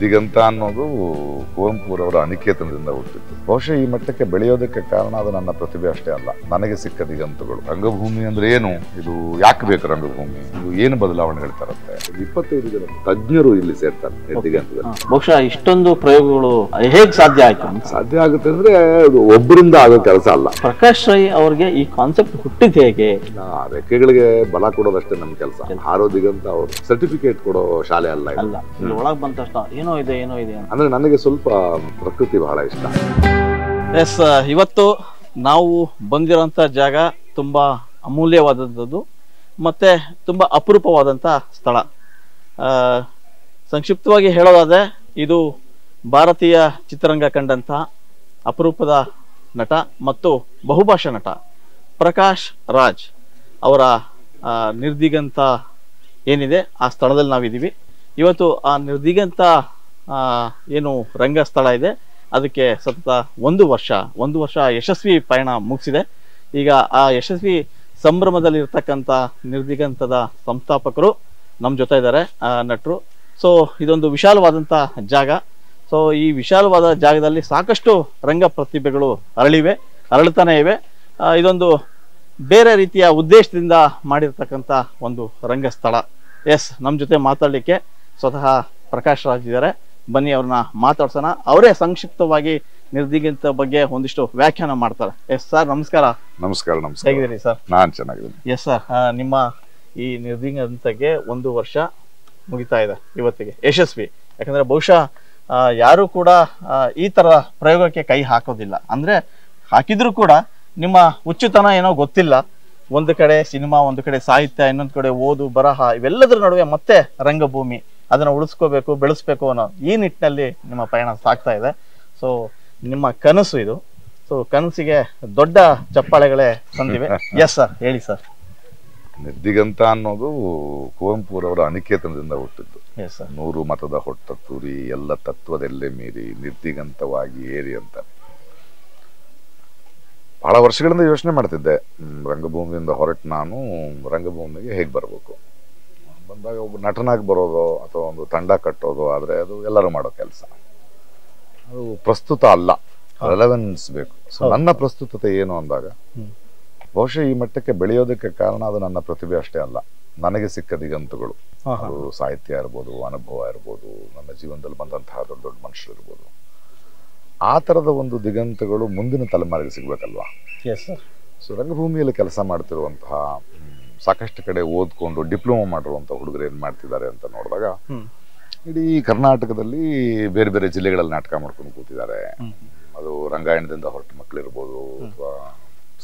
ದಿಗಂತ ಅನ್ನೋದು ಕುವೆಂಪುರವರ ಅನಿಕೇತನದಿಂದ ಹುಟ್ಟಿತ್ತು. ಬಹುಶಃ ಈ ಮಟ್ಟಕ್ಕೆ ಬೆಳೆಯೋದಕ್ಕೆ ಕಾರಣ ಅದು ನನ್ನ ಪ್ರತಿಭೆ ಅಷ್ಟೇ ಅಲ್ಲ, ನನಗೆ ಸಿಕ್ಕ ದಿಗಂತಗಳು. ರಂಗಭೂಮಿ ಅಂದ್ರೆ ಏನು, ಇದು ಯಾಕೆ ಬೇಕು ರಂಗಭೂಮಿ, ಇದು ಏನು ಬದಲಾವಣೆಗಳು ತರುತ್ತೆ. 25 ಜನ ತಜ್ಞರು ಇಲ್ಲಿ ಸೇರ್ತಾರೆ ದಿಗಂತದಲ್ಲಿ. ಬಹುಶಃ ಇಷ್ಟೊಂದು ಪ್ರಯೋಗಗಳು ಹೇಗ್ ಸಾಧ್ಯ ಆಯ್ತು? ಸಾಧ್ಯ ಆಗುತ್ತೆ ಅಂದ್ರೆ ಅದು ಒಬ್ಬರಿಂದ ಆಗೋ ಕೆಲಸ ಅಲ್ಲ. ಪ್ರಕಾಶ್ ರೈ ಅವ್ರಿಗೆ ಈ ಕಾನ್ಸೆಪ್ಟ್ ಹುಟ್ಟಿದ ಹೇಗೆ? ರೆಕ್ಕೆಗಳಿಗೆ ಬಲ ಕೊಡೋದಷ್ಟೇ ನಮ್ ಕೆಲಸ. ಹಾರೋ ದಿಗಂತ ಅವರು ಸರ್ಟಿಫಿಕೇಟ್ ಕೊಡೋ ಶಾಲೆ ಅಲ್ಲ. ಒಳಗ್ ಬಂದ ತಕ್ಷಣ ಏನೋ ಇದೆ ಅಂದ್ರೆ ನನಗೆ ಸ್ವಲ್ಪ ಪ್ರಕೃತಿ ಬಹಳ ಇಷ್ಟ. ಎಸ್, ಇವತ್ತು ನಾವು ಬಂದಿರೋಂಥ ಜಾಗ ತುಂಬಾ ಅಮೂಲ್ಯವಾದಂಥದ್ದು ಮತ್ತೆ ತುಂಬಾ ಅಪರೂಪವಾದಂಥ ಸ್ಥಳ. ಸಂಕ್ಷಿಪ್ತವಾಗಿ ಹೇಳೋದಾದ್ರೆ ಇದು ಭಾರತೀಯ ಚಿತ್ರರಂಗ ಕಂಡಂಥ ಅಪರೂಪದ ನಟ ಮತ್ತು ಬಹುಭಾಷಾ ನಟ ಪ್ರಕಾಶ್ ರಾಜ್ ಅವರ ನಿರ್ದಿಗಂತ ಏನಿದೆ ಆ ಸ್ಥಳದಲ್ಲಿ ನಾವಿದ್ದೀವಿ. ಇವತ್ತು ಆ ನಿರ್ದಿಗಂತ ಏನು ರಂಗಸ್ಥಳ ಇದೆ ಅದಕ್ಕೆ ಸತತ ಒಂದು ವರ್ಷ ಯಶಸ್ವಿ ಪಯಣ ಮುಗಿಸಿದೆ. ಈಗ ಆ ಯಶಸ್ವಿ ಸಂಭ್ರಮದಲ್ಲಿರ್ತಕ್ಕಂಥ ನಿರ್ದಿಗಂತದ ಸಂಸ್ಥಾಪಕರು ನಮ್ಮ ಜೊತೆ ಇದ್ದಾರೆ, ನಟರು. ಸೊ ಇದೊಂದು ವಿಶಾಲವಾದಂಥ ಜಾಗ. ಸೊ ಈ ವಿಶಾಲವಾದ ಜಾಗದಲ್ಲಿ ಸಾಕಷ್ಟು ರಂಗ ಪ್ರತಿಭೆಗಳು ಅರಳುತ್ತಾನೆ ಇವೆ. ಇದೊಂದು ಬೇರೆ ರೀತಿಯ ಉದ್ದೇಶದಿಂದ ಮಾಡಿರ್ತಕ್ಕಂಥ ಒಂದು ರಂಗಸ್ಥಳ. ಎಸ್, ನಮ್ಮ ಜೊತೆ ಮಾತಾಡಲಿಕ್ಕೆ ಸ್ವತಃ ಪ್ರಕಾಶ್ ರಾಜ್ ಇದ್ದಾರೆ. ಬನ್ನಿ ಅವ್ರನ್ನ ಮಾತಾಡ್ಸೋಣ. ಅವರೇ ಸಂಕ್ಷಿಪ್ತವಾಗಿ ನಿರ್ದಿಗಂತ ಬಗ್ಗೆ ಒಂದಿಷ್ಟು ವ್ಯಾಖ್ಯಾನ ಮಾಡ್ತಾರೆ. ಎಸ್ ಸರ್, ನಮಸ್ಕಾರ. ನಮಸ್ಕಾರ. ಹೇಗಿದ್ದೀರಿ ಸರ್? ನಾನು ಚೆನ್ನಾಗಿದ್ದೀನಿ. ಎಸ್ ಸರ್, ನಿಮ್ಮ ಈ ನಿರ್ದಿಗಂತಕ್ಕೆ 1 ವರ್ಷ ಮುಗಿತಾ ಇದೆ ಇವತ್ತಿಗೆ, ಯಶಸ್ವಿ. ಯಾಕಂದ್ರೆ ಬಹುಶಃ ಯಾರು ಕೂಡ ಈ ತರ ಪ್ರಯೋಗಕ್ಕೆ ಕೈ ಹಾಕೋದಿಲ್ಲ. ಅಂದ್ರೆ ಹಾಕಿದ್ರು ಕೂಡ ನಿಮ್ಮ ಹುಚ್ಚುತನ ಏನೋ ಗೊತ್ತಿಲ್ಲ. ಒಂದು ಕಡೆ ಸಿನಿಮಾ, ಒಂದು ಕಡೆ ಸಾಹಿತ್ಯ, ಇನ್ನೊಂದು ಕಡೆ ಓದು ಬರಹ, ಇವೆಲ್ಲದರ ನಡುವೆ ಮತ್ತೆ ರಂಗಭೂಮಿ, ಅದನ್ನ ಉಳಿಸ್ಕೋಬೇಕು, ಬೆಳೆಸ್ಬೇಕು ಅನ್ನೋ ಈ ನಿಟ್ಟಿನಲ್ಲಿ ನಿಮ್ಮ ಪಯಣ ಸಾಗ್ತಾ ಇದೆ. ಸೊ ನಿಮ್ಮ ಕನಸು ಇದು. ಸೊ ಕನಸಿಗೆ ದೊಡ್ಡ ಚಪ್ಪಾಳೆಗಳೇ ಸಂದಿವೆ. ಎಸ್ ಸರ್, ಹೇಳಿ ಸರ್. ನಿರ್ದಿಗಂತ ಅನ್ನೋದು ಕುವೆಂಪುರವರ ಅನಿಕೇತನದಿಂದ ಹುಟ್ಟಿದ್ದು. 100 ಮತದ ಹೊಟ್ಟ ತೂರಿ ಎಲ್ಲ ತತ್ವದಲ್ಲೇ ಮೀರಿ ನಿರ್ದಿಗಂತವಾಗಿ ಏರಿ ಅಂತ ಬಹಳ ವರ್ಷಗಳಿಂದ ಯೋಚನೆ ಮಾಡ್ತಿದ್ದೆ. ರಂಗಭೂಮಿಯಿಂದ ಹೊರಟು ನಾನು ರಂಗಭೂಮಿಗೆ ಹೇಗೆ ಬರಬೇಕು ಬಂದಾಗ ಒಬ್ಬ ನಟನಾಗಿ ಬರೋದು ಅಥವಾ ಒಂದು ತಂಡ ಕಟ್ಟೋದು ಆದರೆ ಅದು ಎಲ್ಲರೂ ಮಾಡೋ ಕೆಲಸ. ಅದು ಪ್ರಸ್ತುತ ಅಲ್ಲ, ರೆಲೆವೆನ್ಸ್ ಬೇಕು. ಸೊ ನನ್ನ ಪ್ರಸ್ತುತತೆ ಏನು ಅಂದಾಗ ಬಹುಶಃ ಈ ಮಟ್ಟಕ್ಕೆ ಬೆಳೆಯೋದಕ್ಕೆ ಕಾರಣ ಅದು ನನ್ನ ಪ್ರತಿಭೆ ಅಷ್ಟೇ ಅಲ್ಲ, ನನಗೆ ಸಿಕ್ಕ ದಿಗಂತಗಳು. ಅದು ಸಾಹಿತ್ಯ ಇರ್ಬೋದು, ಅನುಭವ ಇರ್ಬೋದು, ನನ್ನ ಜೀವನದಲ್ಲಿ ಬಂದಂತಹ ದೊಡ್ಡ ದೊಡ್ಡ ಮನುಷ್ಯರು ಇರ್ಬೋದು. ಆ ಥರದ ಒಂದು ದಿಗಂತಗಳು ಮುಂದಿನ ತಲೆಮಾರಿಗೆ ಸಿಗ್ಬೇಕಲ್ವಾ. ಸೊ ರಂಗಭೂಮಿಯಲ್ಲಿ ಕೆಲಸ ಮಾಡ್ತಿರುವಂತಹ ಸಾಕಷ್ಟು ಕಡೆ ಓದ್ಕೊಂಡು ಡಿಪ್ಲೊಮಾ ಮಾಡಿರುವಂಥ ಹುಡುಗರು ಏನ್ ಮಾಡ್ತಿದ್ದಾರೆ ಅಂತ ನೋಡಿದಾಗ ಇಡೀ ಕರ್ನಾಟಕದಲ್ಲಿ ಬೇರೆ ಬೇರೆ ಜಿಲ್ಲೆಗಳಲ್ಲಿ ನಾಟಕ ಮಾಡ್ಕೊಂಡು ಕೂತಿದ್ದಾರೆ. ಅದು ರಂಗಾಯಣದಿಂದ ಹೊರಟ ಮಕ್ಕಳಿರ್ಬೋದು, ಅಥವಾ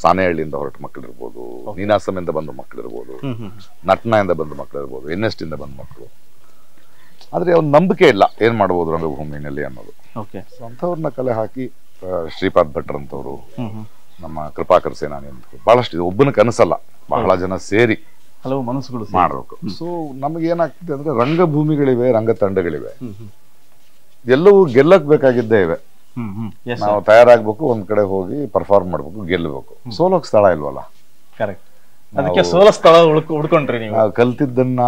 ಸಾಣೆಹಳ್ಳಿಯಿಂದ ಹೊರಟ ಮಕ್ಕಳಿರ್ಬೋದು, ನೀನಾಸಮಿಂದ ಬಂದ ಮಕ್ಕಳಿರ್ಬೋದು, ನಟನೆಯಿಂದ ಬಂದ ಮಕ್ಕಳಿರ್ಬೋದು, NST ಇಂದ ಬಂದ ಮಕ್ಕಳು. ಆದ್ರೆ ಅವ್ನ ನಂಬಿಕೆ ಇಲ್ಲ ಏನ್ ಮಾಡ್ಬೋದು ರಂಗಭೂಮಿನಲ್ಲಿ ಅನ್ನೋದು. ಅಂಥವ್ರನ್ನ ಕಲೆ ಹಾಕಿ ಶ್ರೀಪಾದ್ ಭಟ್ರಂತವ್ರು, ನಮ್ಮ ಕೃಪಾಕರ್ ಸೇನಾನಿ ಅಂತ ಬಹಳಷ್ಟು ಇದು ಒಬ್ಬನ ಕನಸಲ್ಲ, ಬಹಳ ಜನ ಸೇರಿ ಹಲವು ಮನಸ್ಸುಗಳು ಮಾಡಬೇಕು. ಸೊ ನಮಗೆ ಏನಾಗ್ತದೆ ಅಂದ್ರೆ ರಂಗಭೂಮಿಗಳಿವೆ, ರಂಗ ತಂಡಗಳಿವೆ, ಎಲ್ಲವೂ ಗೆಲ್ಲಕ್ ಬೇಕಾಗಿದ್ದೇ ಇವೆ. ನಾವು ತಯಾರಾಗ್ಬೇಕು, ಒಂದ್ ಕಡೆ ಹೋಗಿ ಪರ್ಫಾರ್ಮ್ ಮಾಡ್ಬೇಕು, ಗೆಲ್ಲಬೇಕು. ಸೋಲೋಕ್ ಸ್ಥಳ ಇಲ್ವಲ್ಲ. ಅದಕ್ಕೆ ಸೋಲೋ ಸ್ಥಳ ಹುಡ್ಕೊಂಡ್ರಿ ನೀವು. ನಾವು ಕಲ್ತಿದ್ದನ್ನ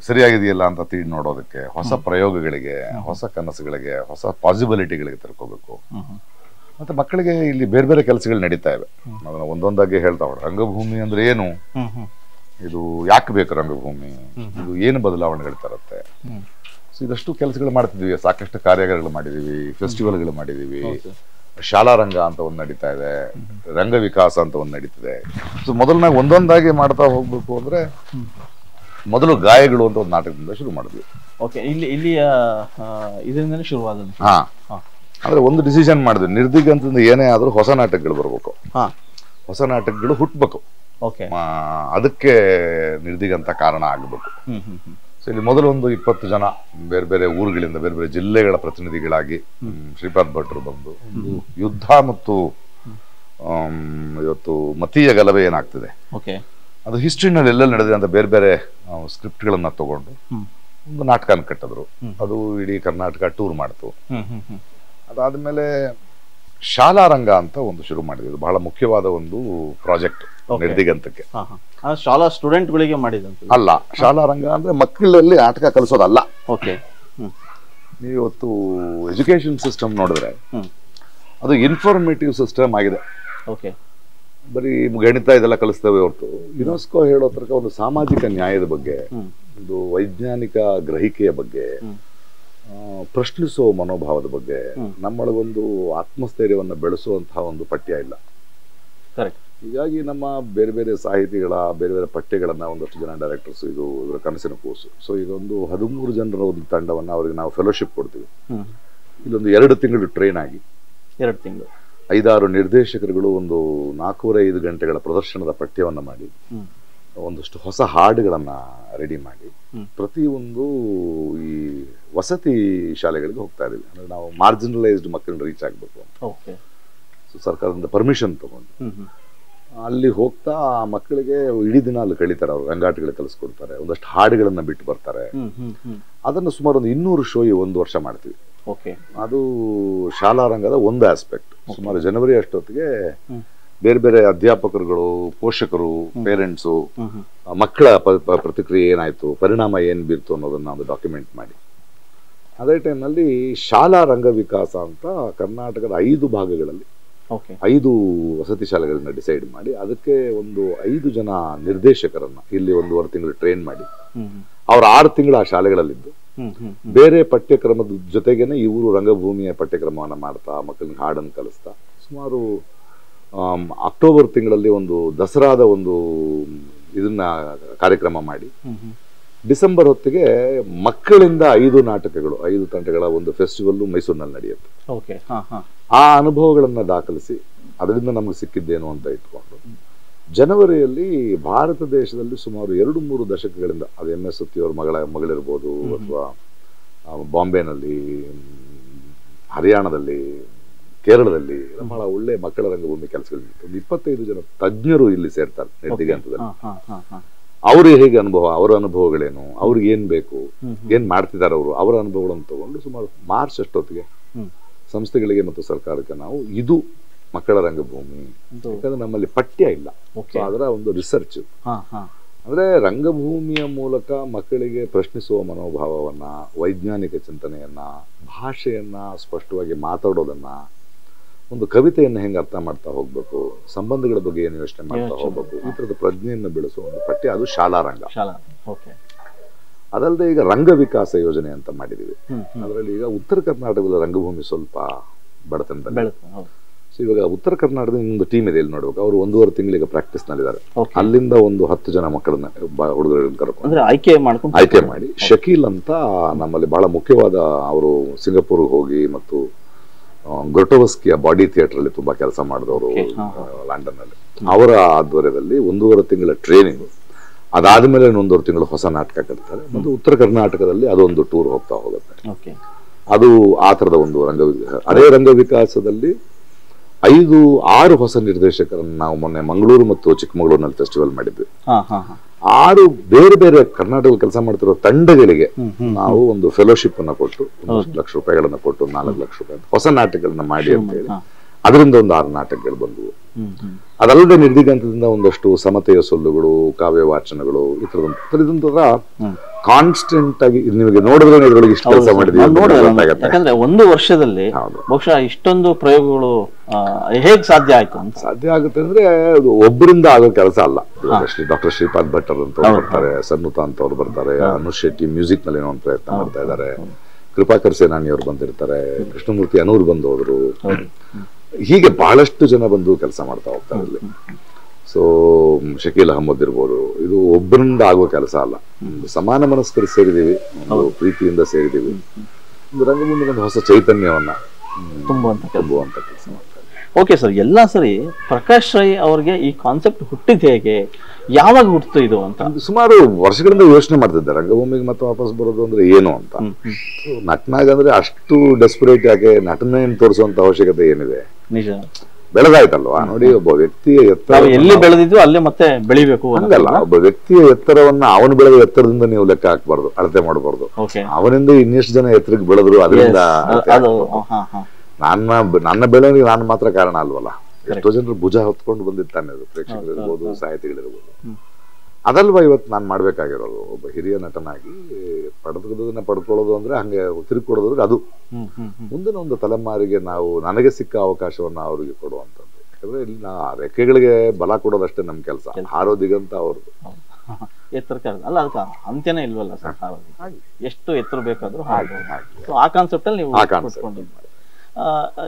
ಸರಿಯಾಗಿದೆಯಲ್ಲ ಅಂತ ತಿಳಿ ನೋಡೋದಕ್ಕೆ, ಹೊಸ ಪ್ರಯೋಗಗಳಿಗೆ, ಹೊಸ ಕನಸುಗಳಿಗೆ, ಹೊಸ ಪಾಸಿಬಿಲಿಟಿಗಳಿಗೆ ತಿಳ್ಕೋಬೇಕು. ಮತ್ತೆ ಮಕ್ಕಳಿಗೆ ಇಲ್ಲಿ ಬೇರೆ ಬೇರೆ ಕೆಲಸಗಳು ನಡೀತಾ ಇವೆ. ಅದನ್ನ ಒಂದೊಂದಾಗಿ ಹೇಳ್ತಾ ಹೋದ್ರೆ ರಂಗಭೂಮಿ ಅಂದ್ರೆ ಏನು, ಇದು ಯಾಕೆ ಬೇಕು ರಂಗಭೂಮಿ, ಇದು ಏನು ಬದಲಾವಣೆಗಳು ತರುತ್ತೆ. ಸೊ ಇದಷ್ಟು ಕೆಲಸಗಳು ಮಾಡ್ತಿದ್ವಿ, ಸಾಕಷ್ಟು ಕಾರ್ಯಾಗಾರಗಳು ಮಾಡಿದೀವಿ, ಫೆಸ್ಟಿವಲ್ಗಳು ಮಾಡಿದೀವಿ, ಶಾಲಾ ರಂಗ ಅಂತ ಒಂದು ನಡೀತಾ ಇದೆ, ರಂಗ ವಿಕಾಸ ಅಂತ ಒಂದು ನಡೀತಿದೆ. ಸೊ ಮೊದಲನಾಗ ಒಂದೊಂದಾಗಿ ಮಾಡ್ತಾ ಹೋಗ್ಬೇಕು ಅಂದ್ರೆ ಮೊದಲು ಗಾಯಗಳು ಅಂತ ಒಂದು ನಾಟಕದಿಂದ ಶುರು ಮಾಡಿದ್ವಿ. ಇಲ್ಲಿಯ ಇದರಿಂದನೇ ಶುರುವಾದ. ಅಂದ್ರೆ ಒಂದು ಡಿಸಿಷನ್ ಮಾಡಿದ್ವಿ, ನಿರ್ದಿಗಂತದಿಂದ ಏನೇ ಆದ್ರೂ ಹೊಸ ನಾಟಕಗಳು ಬರ್ಬೇಕು, ಹೊಸ ನಾಟಕಗಳು ಹುಟ್ಟಬೇಕು, ಅದಕ್ಕೆ ನಿರ್ದಿಗಂತ ಕಾರಣ ಆಗಬೇಕು. ಸೊ ಇಲ್ಲಿ ಮೊದಲು ಒಂದು 20 ಜನ ಬೇರೆ ಬೇರೆ ಊರುಗಳಿಂದ, ಬೇರೆ ಬೇರೆ ಜಿಲ್ಲೆಗಳ ಪ್ರತಿನಿಧಿಗಳಾಗಿ ಶ್ರೀಪಾದ್ ಭಟ್ರು ಬಂದು ಒಂದು ಯುದ್ಧ ಮತ್ತು ಇವತ್ತು ಮತೀಯ ಗಲಭೆ ಏನಾಗ್ತಿದೆ ಅದು ಹಿಸ್ಟ್ರಿನಲ್ಲಿ ಎಲ್ಲೆಲ್ಲಿ ನಡೆದಿದೆ ಅಂತ ಬೇರೆ ಬೇರೆ ಸ್ಕ್ರಿಪ್ಟ್ಗಳನ್ನ ತಗೊಂಡು ಒಂದು ನಾಟಕನ ಕಟ್ಟಿದ್ರು. ಅದು ಇಡೀ ಕರ್ನಾಟಕ ಟೂರ್ ಮಾಡ್ತು. ಅದಾದ್ಮೇಲೆ ಶಾಲಾ ರಂಗ ಅಂತ ಒಂದು ಶುರು ಮಾಡಿದ್ರು, ಬಹಳ ಮುಖ್ಯವಾದ ಒಂದು ಪ್ರಾಜೆಕ್ಟ್ ನಿರ್ದಿಗಂತಕ್ಕೆ. ಶಾಲಾ ಸ್ಟೂಡೆಂಟ್ ಗಳಿಗೆ ಮಾಡಿದಂತ ಅಲ್ಲ, ಶಾಲಾ ರಂಗ ಅಂದ್ರೆ ಮಕ್ಕಳಲ್ಲಿ ನಾಟಕ ಕಲಿಸೋದಲ್ಲ, ನೀವು ಇವತ್ತು ಎಜುಕೇಶನ್ ಸಿಸ್ಟಮ್ ನೋಡಿದ್ರೆ ಹ್ಮ್ ಅದು ಇನ್ಫಾರ್ಮೇಟಿವ್ ಸಿಸ್ಟಮ್ ಆಗಿದೆ. ಓಕೆ ಬರೀ ಗಣಿತ ಇದೆಲ್ಲ ಕಲಿಸ್ತೇವೆ ಹೊರತು ಯುನೆಸ್ಕೋ ಹೇಳೋ ತನಕ ಒಂದು ಸಾಮಾಜಿಕ ನ್ಯಾಯದ ಬಗ್ಗೆ, ಒಂದು ವೈಜ್ಞಾನಿಕ ಗ್ರಹಿಕೆಯ ಬಗ್ಗೆ, ಪ್ರಶ್ನಿಸುವ ಮನೋಭಾವದ ಬಗ್ಗೆ ನಮ್ಮೊಳಗೊಂದು ಆತ್ಮಸ್ಥೈರ್ಯವನ್ನು ಬೆಳೆಸುವಂತಹ ಒಂದು ಪಠ್ಯ ಇಲ್ಲ. ಕರೆಕ್ಟ್. ಹೀಗಾಗಿ ನಮ್ಮ ಬೇರೆ ಬೇರೆ ಸಾಹಿತಿಗಳ ಬೇರೆ ಬೇರೆ ಪಠ್ಯಗಳನ್ನ ಒಂದಷ್ಟು ಜನ ಡೈರೆಕ್ಟರ್ಸ್ ಇದರ ಕನಸಿನ ಕೂಸು. ಸೊ ಇದೊಂದು 13 ಜನರ ಒಂದು ತಂಡವನ್ನು ಅವರಿಗೆ ನಾವು ಫೆಲೋಶಿಪ್ ಕೊಡ್ತೀವಿ. ಇಲ್ಲೊಂದು 2 ತಿಂಗಳು ಟ್ರೈನ್ ಆಗಿ 2 ತಿಂಗಳು 5-6 ನಿರ್ದೇಶಕರುಗಳು ಒಂದು 4-5 ಗಂಟೆಗಳ ಪ್ರದರ್ಶನದ ಪಠ್ಯವನ್ನು ಮಾಡಿ, ಒಂದಷ್ಟು ಹೊಸ ಹಾಡುಗಳನ್ನ ರೆಡಿ ಮಾಡಿ, ಪ್ರತಿಯೊಂದು ಈ ವಸತಿ ಶಾಲೆಗಳಿಗೆ ಹೋಗ್ತಾ ಇದೀವಿ. ಅಂದ್ರೆ ನಾವು ಮಾರ್ಜಿನಲೈಸ್ಡ್ ಮಕ್ಕಳನ್ನ ರೀಚ್ ಆಗ್ಬೇಕು ಅಂತ ಸರ್ಕಾರದಿಂದ ಪರ್ಮಿಷನ್ ತಗೊಂಡು ಅಲ್ಲಿ ಹೋಗ್ತಾ ಆ ಮಕ್ಕಳಿಗೆ ಇಡೀ ದಿನ ಅಲ್ಲಿ ಕಳೀತಾರೆ. ಅವರು ರಂಗಾಟಗಳಿಗೆ ಕಲಿಸ್ಕೊಡ್ತಾರೆ, ಒಂದಷ್ಟು ಹಾಡುಗಳನ್ನ ಬಿಟ್ಟು ಬರ್ತಾರೆ. ಅದನ್ನು ಸುಮಾರು ಒಂದು 200 ಶೋ 1 ವರ್ಷ ಮಾಡ್ತೀವಿ. ಅದು ಶಾಲಾ ರಂಗದ ಒಂದು ಆಸ್ಪೆಕ್ಟ್. ಸುಮಾರು ಜನವರಿ ಅಷ್ಟೊತ್ತಿಗೆ ಬೇರೆ ಬೇರೆ ಅಧ್ಯಾಪಕರುಗಳು, ಪೋಷಕರು, ಪೇರೆಂಟ್ಸು, ಮಕ್ಕಳ ಪ್ರತಿಕ್ರಿಯೆ ಏನಾಯ್ತು, ಪರಿಣಾಮ ಏನ್ ಬೀರ್ತು ಅನ್ನೋದನ್ನ ಒಂದು ಡಾಕ್ಯುಮೆಂಟ್ ಮಾಡಿ, ಅದೇ ಟೈಮ್ನಲ್ಲಿ ಶಾಲಾ ರಂಗ ವಿಕಾಸ ಅಂತ ಕರ್ನಾಟಕದ 5 ಭಾಗಗಳಲ್ಲಿ 5 ವಸತಿ ಶಾಲೆಗಳನ್ನ ಡಿಸೈಡ್ ಮಾಡಿ, ಅದಕ್ಕೆ ಒಂದು 5 ಜನ ನಿರ್ದೇಶಕರನ್ನ ಇಲ್ಲಿ 1.5 ತಿಂಗಳು ಟ್ರೈನ್ ಮಾಡಿ, ಅವ್ರ 6 ತಿಂಗಳು ಆ ಶಾಲೆಗಳಲ್ಲಿದ್ದು ಬೇರೆ ಪಠ್ಯಕ್ರಮದ ಜೊತೆಗೇನೆ ಇವರು ರಂಗಭೂಮಿಯ ಪಠ್ಯಕ್ರಮವನ್ನ ಮಾಡ್ತಾ ಮಕ್ಕಳಿಗೆ ಹಾಡನ್ನು ಕಲಿಸ್ತಾ ಸುಮಾರು ಅಕ್ಟೋಬರ್ ತಿಂಗಳಲ್ಲಿ ಒಂದು ದಸರಾದ ಒಂದು ಇದನ್ನ ಕಾರ್ಯಕ್ರಮ ಮಾಡಿ, ಡಿಸೆಂಬರ್ ಹೊತ್ತಿಗೆ ಮಕ್ಕಳಿಂದ 5 ನಾಟಕಗಳು 5 ತಂಡಗಳ ಒಂದು ಫೆಸ್ಟಿವಲ್ ಮೈಸೂರಿನಲ್ಲಿ ನಡೆಯುತ್ತೆ. ಆ ಅನುಭವಗಳನ್ನ ದಾಖಲಿಸಿ ಅದರಿಂದ ನಮಗೆ ಸಿಕ್ಕಿದ್ದೇನು ಅಂತ ಇಟ್ಕೊಂಡು ಜನವರಿಯಲ್ಲಿ ಭಾರತ ದೇಶದಲ್ಲಿ ಸುಮಾರು 2-3 ದಶಕಗಳಿಂದ ಅದು MS ಸುತ್ತಿಯವರ ಮಗಳಿರ್ಬೋದು, ಅಥವಾ ಬಾಂಬೆನಲ್ಲಿ, ಹರಿಯಾಣದಲ್ಲಿ, ಕೇರಳದಲ್ಲಿ ಬಹಳ ಒಳ್ಳೆ ಮಕ್ಕಳ ರಂಗಭೂಮಿ ಕೆಲಸಗಳಿತ್ತು. ಒಂದು 25 ಜನ ತಜ್ಞರು ಇಲ್ಲಿ ಸೇರ್ತಾರೆ ನೆಟ್ಟಿಗೆ ಹಂತದಲ್ಲಿ. ಅವರು ಹೇಗೆ ಅನುಭವ, ಅವರ ಅನುಭವಗಳೇನು, ಅವ್ರಿಗೆ ಏನ್ ಬೇಕು, ಏನ್ ಮಾಡ್ತಿದ್ದಾರೆ ಅವರು, ಅವರ ಅನುಭವಗಳನ್ನು ತಗೊಂಡು ಸುಮಾರು ಮಾರ್ಚ್ ಅಷ್ಟೊತ್ತಿಗೆ ಸಂಸ್ಥೆಗಳಿಗೆ ಮತ್ತು ಸರ್ಕಾರಕ್ಕೆ ನಾವು ಇದು ಮಕ್ಕಳ ರಂಗಭೂಮಿ, ಯಾಕಂದ್ರೆ ನಮ್ಮಲ್ಲಿ ಪಠ್ಯ ಇಲ್ಲ, ಅದರ ಒಂದು ರಿಸರ್ಚ್ ಅಂದ್ರೆ ರಂಗಭೂಮಿಯ ಮೂಲಕ ಮಕ್ಕಳಿಗೆ ಪ್ರಶ್ನಿಸುವ ಮನೋಭಾವವನ್ನ, ವೈಜ್ಞಾನಿಕ ಚಿಂತನೆಯನ್ನ, ಭಾಷೆಯನ್ನ ಸ್ಪಷ್ಟವಾಗಿ ಮಾತಾಡೋದನ್ನ, ಒಂದು ಕವಿತೆಯನ್ನು ಹೆಂಗೆ ಅರ್ಥ ಮಾಡ್ತಾ ಹೋಗ್ಬೇಕು, ಸಂಬಂಧಗಳ ಬಗ್ಗೆ ಏನು ಯೋಚನೆ ಮಾಡ್ತಾ ಹೋಗ್ಬೇಕು, ಈ ತರದ ಪ್ರಜ್ಞೆಯನ್ನು ಬೆಳೆಸುವ ಒಂದು ಪಠ್ಯ ಅದು ಶಾಲಾ ರಂಗ. ಅದಲ್ಲದೆ ಈಗ ರಂಗ ವಿಕಾಸ ಯೋಜನೆ ಅಂತ ಮಾಡಿದೀವಿ. ಅದರಲ್ಲಿ ಈಗ ಉತ್ತರ ಕರ್ನಾಟಕದ ರಂಗಭೂಮಿ ಸ್ವಲ್ಪ ಬಡತನದಲ್ಲಿ. ಸೊ ಇವಾಗ ಉತ್ತರ ಕರ್ನಾಟಕದ ಇನ್ನೊಂದು ಟೀಮ್ ಇದೆ ಇಲ್ಲಿ ನೋಡ್ಬೇಕು. ಅವರು 1.5 ತಿಂಗಳಿಗೆ ಪ್ರಾಕ್ಟೀಸ್ ನಲ್ಲಿದ್ದಾರೆ. ಅಲ್ಲಿಂದ ಒಂದು 10 ಜನ ಮಕ್ಕಳನ್ನ ಹುಡುಗರನ್ನ ಕರ್ಕೊಂಡು ಆಯ್ಕೆ ಮಾಡಿ ಶಕೀಲ್ ಅಂತ ನಮ್ಮಲ್ಲಿ ಬಹಳ ಮುಖ್ಯವಾದ, ಅವರು ಸಿಂಗಾಪುರ್ಗೆ ಹೋಗಿ ಮತ್ತು ಗೊಟೋವಸ್ಕಿಯ ಬಾಡಿ ಥಿಯೇಟರ್ ಅಲ್ಲಿ ತುಂಬಾ ಕೆಲಸ ಮಾಡಿದವರು ಲಂಡನ್ ಅಲ್ಲಿ. ಅವರ ಆಧ್ವರ್ಯದಲ್ಲಿ 1.5 ತಿಂಗಳ ಟ್ರೈನಿಂಗ್, ಅದಾದ್ಮೇಲೆ 1.5 ತಿಂಗಳು ಹೊಸ ನಾಟಕ ಕಟ್ತಾರೆ ಮತ್ತು ಉತ್ತರ ಕರ್ನಾಟಕದಲ್ಲಿ ಅದೊಂದು ಟೂರ್ ಹೋಗ್ತಾ ಹೋಗುತ್ತೆ. ಅದು ಆ ತರದ ಒಂದು ಅದೇ ರಂಗ ವಿಕಾಸದಲ್ಲಿ 5-6 ಹೊಸ ನಿರ್ದೇಶಕರನ್ನು ನಾವು ಮೊನ್ನೆ ಮಂಗಳೂರು ಮತ್ತು ಚಿಕ್ಕಮಗಳೂರಿನಲ್ಲಿ ಫೆಸ್ಟಿವಲ್ ಮಾಡಿದ್ವಿ. 6 ಬೇರೆ ಬೇರೆ ಕರ್ನಾಟಕದಲ್ಲಿ ಕೆಲಸ ಮಾಡ್ತಿರೋ ತಂಡಗಳಿಗೆ ನಾವು ಒಂದು ಫೆಲೋಶಿಪ್ ಅನ್ನ ಕೊಟ್ಟು 1 ಲಕ್ಷ ರೂಪಾಯಿಗಳನ್ನ ಕೊಟ್ಟು 4 ಲಕ್ಷ ರೂಪಾಯಿ ಹೊಸ ನಾಟಕಗಳನ್ನ ಮಾಡಿ ಅಂತ ಹೇಳಿ ಅದರಿಂದ ಒಂದು 6 ನಾಟಕಗಳು ಬಂದವು. ಅದಲ್ಲದೆ ನಿರ್ದಿಗಂತದಿಂದ ಒಂದಷ್ಟು ಸಮತೆಯ ಸೊಲ್ಲುಗಳು, ಕಾವ್ಯ ವಾಚನಗಳು, ಈ ತರದಂತರ ಕಾನ್ಸ್ಟೆಂಟ್ ಆಗಿ ನಿಮಗೆ ನೋಡಿದ್ರೆ ಇದ್ರೊಳಗೆ ಇಷ್ಟು ಕೆಲಸ ಮಾಡಿದೀವಿ. ಯಾಕಂದ್ರೆ 1 ವರ್ಷದಲ್ಲಿ ಬಹುಶಃ ಇಷ್ಟೊಂದು ಪ್ರಯೋಗಗಳು ಹೇಗ್ ಸಾಧ್ಯ ಆಯ್ತು ಅಂತ. ಸಾಧ್ಯ ಆಗುತ್ತೆ ಅಂದ್ರೆ ಅದು ಒಬ್ಬರಿಂದ ಆಗೋ ಕೆಲಸ ಅಲ್ಲ. ಡಾಕ್ಟರ್ ಶ್ರೀಪಾದ್ ಭಟ್ಟರ್ ಅಂತ ಬರ್ತಾರೆ, ಸನ್ನುತ ಅಂತ ಅವ್ರು ಬರ್ತಾರೆ, ಅನುಷ್ ಶೆಟ್ಟಿ ಮ್ಯೂಸಿಕ್ ನಲ್ಲಿ ಏನೋ ಒಂದು ಪ್ರಯತ್ನ ಮಾಡ್ತಾ ಇದ್ದಾರೆ, ಕೃಪಾಕರ್ ಸೇನಾನಿ ಅವ್ರು ಬಂದಿರ್ತಾರೆ, ಕೃಷ್ಣಮೂರ್ತಿ ಅನೂರ್ ಬಂದು ಹೋದ್ರು, ಹೀಗೆ ಬಹಳಷ್ಟು ಜನ ಬಂದು ಕೆಲಸ ಮಾಡ್ತಾ ಹೋಗ್ತಾರೆ ಇಲ್ಲಿ. ಸೊ ಶಕೀಲ್ ಅಹಮದ್ ಇರ್ಬೋದು. ಇದು ಒಬ್ಬರಿಂದ ಆಗೋ ಕೆಲಸ ಅಲ್ಲ, ಸಮಾನ ಮನಸ್ಕರು ಸೇರಿದೀವಿ, ಪ್ರೀತಿಯಿಂದ ಸೇರಿದೀವಿ, ಒಂದು ರಂಗಭೂಮಿಗೆ ಒಂದು ಹೊಸ ಚೈತನ್ಯವನ್ನ ತುಂಬುವಂತ ಕೆಲಸ ಮಾಡ್ತಾರೆ. ಓಕೆ ಸರ್, ಎಲ್ಲ ಸರಿ ಪ್ರಕಾಶ್ ರೈ ಅವ್ರಿಗೆ ಈ ಕಾನ್ಸೆಪ್ಟ್ ಹುಟ್ಟಿದ ಹೇಗೆ, ಯಾವಾಗ ಹುಟ್ಟಿತು ಇದು ಅಂತ? ಸುಮಾರು ವರ್ಷಗಳಿಂದ ಯೋಚನೆ ಮಾಡ್ತಿದ್ದೆ ರಂಗಭೂಮಿಗೆ ಮತ್ತೆ ವಾಪಸ್ ಬರೋದು ಅಂದ್ರೆ ಏನು ಅಂತ. ನಟನಾಗ ಅಂದ್ರೆ ಅಷ್ಟು ಡೆಸ್ಪರೇಟ್ ಯಾಕೆ, ನಟನೆಯನ್ನು ತೋರಿಸುವಂತ ಅವಶ್ಯಕತೆ ಏನಿದೆ? ನಿಜ, ಬೆಳೆದಾಯ್ತಲ್ವಾ. ನೋಡಿ, ಒಬ್ಬ ವ್ಯಕ್ತಿಯ ಎತ್ತರ ಎಲ್ಲಿ ಬೆಳೆದಿದ್ವು ಅಲ್ಲೇ ಮತ್ತೆ ಬೆಳಿಬೇಕು ಹಂಗಲ್ಲ. ಒಬ್ಬ ವ್ಯಕ್ತಿಯ ಎತ್ತರವನ್ನ ಅವನು ಬೆಳೆದ ಎತ್ತರದಿಂದ ನೀವು ಲೆಕ್ಕ ಹಾಕ್ಬಾರ್ದು, ಅಳತೆ ಮಾಡಬಾರ್ದು. ಅವನಿಂದ ಇನ್ನೆಷ್ಟು ಜನ ಎತ್ತರಕ್ಕೆ ಬೆಳೆದ್ರು ಅದರಿಂದ ನನ್ನ ಬೆಳವಣಿಗೆ ನಾನು ಮಾತ್ರ ಕಾರಣ ಅಲ್ವಲ್ಲ. ಎಷ್ಟೋ ಜನರು ಭುಜ ಹೊತ್ಕೊಂಡು ಬಂದಿರ್ತಾನೆ, ಪ್ರೇಕ್ಷಕರಿರ್ಬೋದು, ಸಾಹಿತಿಗಳಿರ್ಬೋದು. ಅದಲ್ವಾ ಇವತ್ತು ನಾನು ಮಾಡಬೇಕಾಗಿರೋದು. ಒಬ್ಬ ಹಿರಿಯ ನಟನಾಗಿ ಪಡೆದನ್ನ ಪಡ್ಕೊಳ್ಳೋದು ಅಂದ್ರೆ ಹಂಗೆ ತಿರುಗಿಕೊಡೋದ್ರೆ ಅದು ಮುಂದಿನ ಒಂದು ತಲೆಮಾರಿಗೆ ನಾವು ನನಗೆ ಸಿಕ್ಕ ಅವಕಾಶವನ್ನ ಅವ್ರಿಗೆ ಕೊಡುವಂಥದ್ದು. ಯಾಕಂದ್ರೆ ಇಲ್ಲಿ ರೆಕ್ಕೆಗಳಿಗೆ ಬಲ ಕೊಡೋದಷ್ಟೇ ನಮ್ಮ ಕೆಲಸ, ಹಾರೋದಿಗಂತ ಅವ್ರದ್ದು. ಎತ್ತರ ಅಲ್ಲ, ಅದಕ್ಕೆ ಅಂತ್ಯನೇ ಇಲ್ವಲ್ಲ ಸರ್, ಎಷ್ಟು ಎತ್ತರ ಬೇಕಾದ್ರೂ ಸೊ ಆ ಕಾನ್ಸೆಪ್ಟ್ ಅಲ್ಲಿ ನೀವು